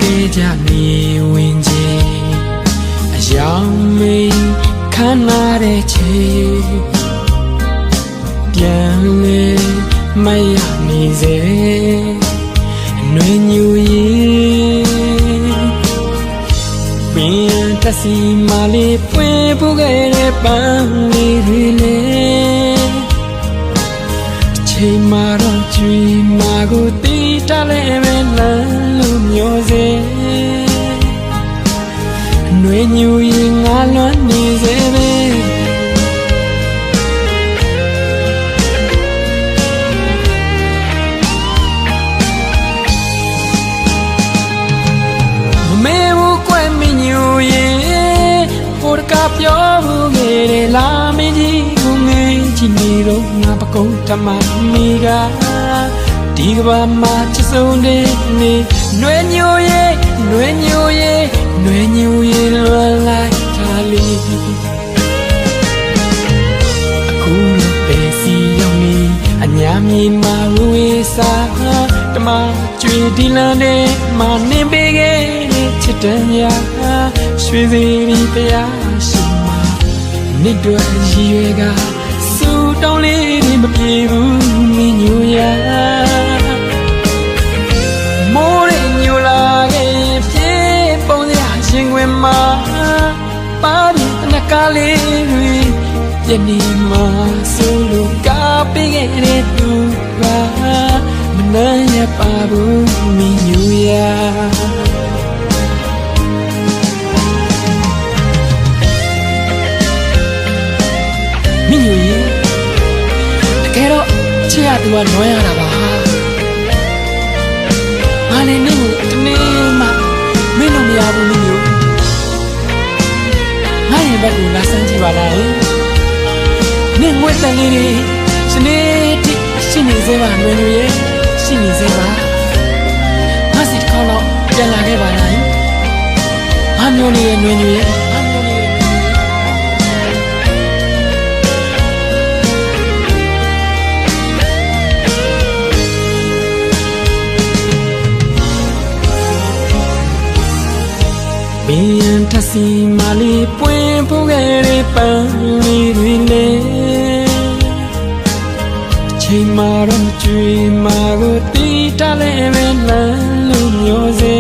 ခဲ့ကြနေဝင်ချင်းအယောင်မေးခမ်းနားတဲ့ချိန်ပြန်လေမရနေစေຫນွေညူရင်ပင်တစီမလေးပွင့်ပူခဲ့တဲ့ပန်းလေးတွေလေချိန်မှာတော့ကြွေမာကိုတီးတလဲပဲလမ်းလို့မျိုးစေຫນွေညူရင်ငါလွမ်းနေစေပဲမေဘူးကွယ်မညူရင်ပေါ်ကပြောဘူးငယ်လေလာမင်းကြီးကိုငယ်ချီနေတော့ငါပကုံးတမမီကဒီကဘာမှာချစ်ဆုံးတဲ့နေຫນွေညူရင်ຫນွေညူရင်ຫນွေညူရင်လွန်လိုက်တာလေးအခုတော့ပဲစီရောက်နေအညာမြေမှာဝေးစားတမကျွေဒီလန်းနဲ့မနေပေးခဲ့ချစ်တဲ့ညာရွှေစီရီတရားရှိမှာနှစ်တွေရည်ရွယ်ကစူတောင်းလေးတွေမပြေဘူးမင်းညူရမိုးရညူလာခဲ့ပြေပုံစရာရှင်ခွင်မှာပါပြီးတနကလေးတွေယနေ့မှဆိုလိုကားပေးခဲ့တဲ့သူကမနှမ်းရပါဘူးမင်းညူရမင်းညူရတကယ်တော့ချစ်ရသူကနွမ်းရတာပါငါလည်းမင်းကိုတနေ့မှမင်းလို့မရဘူးမင်းညူငါရင်ဘက်ကိုလာစမ်းကြည့်ပါလားနင့်ငွေတန်လေးတွေစနေတိရှိနေစေပါနွယ်ညူရဲ့ရှိနေစေပါငါစီတစ်ခေါက်တော့ပြန်လာခဲ့ပါလားငါမျိုးလေးရဲ့နွယ်ညူရဲ့ဘင်းတစီမလေးပွင့်ပူခဲ့တဲ့ပန်းလေးတွေလေချိန်မှာတော့ကြွေမာကိုတီးတလဲပဲလမ်းလို့မျိုးစေ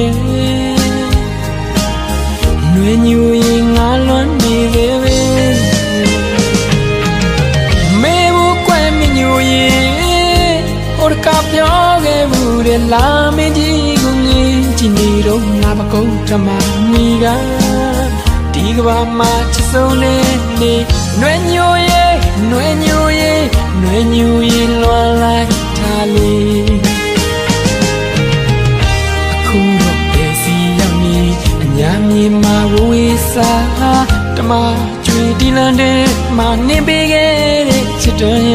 ຫນွေညူရင်ငါလွမ်းနေသေးပဲမေဘူးကွယ်မညူရင်ဟိုကပြောခဲ့ဘူးတဲ့လာမင်းကြီးကိုငင်းကြည့်နေတော့ငါမကုန်တမမီကဒီကဘာမှာချစ်ဆုံးနေနေຫນွေညူရင်ຫນွေညူရင်ຫນွေညူရင်လွန်လိုက်တာလေးအခုတော့ပဲစီရောက်နေအညာမြေမှာဝေးစားတမကျွေဒီလန်တဲ့မနေပေးခဲ့တဲ့ချစ်တော်ရ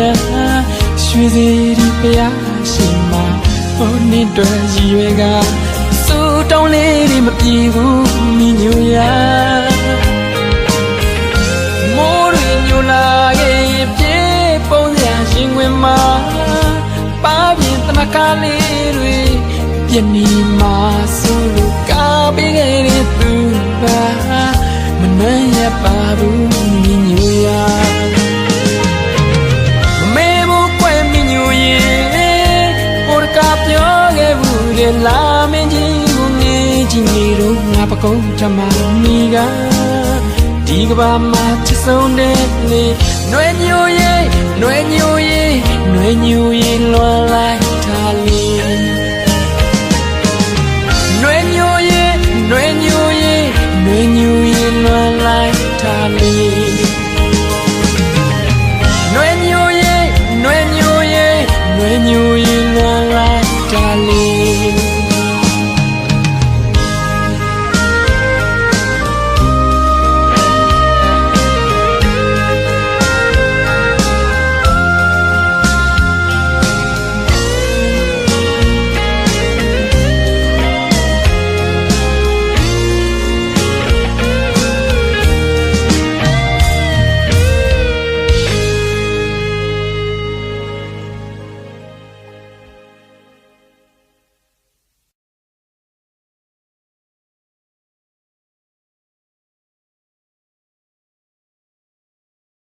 ရွှေစီဒီပြားရှိမှာဟိုနှစ်တွေရည်ရွယ်ကစူတောင်းလေးတွေမပြေဘူးမင်းညူရမိုးရညူလာခဲ့ပြေပုံစံရှင်ခွင်မှာပါပြင်တနကလေးတွေပြနေမှာဆိုလိုကားပေးခဲ့တဲ့သူကမနှမ်းရပါဘူးမင်းညူရမေဘူးကွယ်မင်းညူရင်ပေါ်ကပြောခဲ့ဘူးတဲ့လာမင်းကြီးကိုငင်းကြည့်နေတော့ငါပကုံးတမမီကဒီကဘာမှာချစ်ဆုံးတဲ့လေຫນွေညူရင်ຫນွေညူရင်ຫນွေညူရင်လွန်လိုက်တာလေး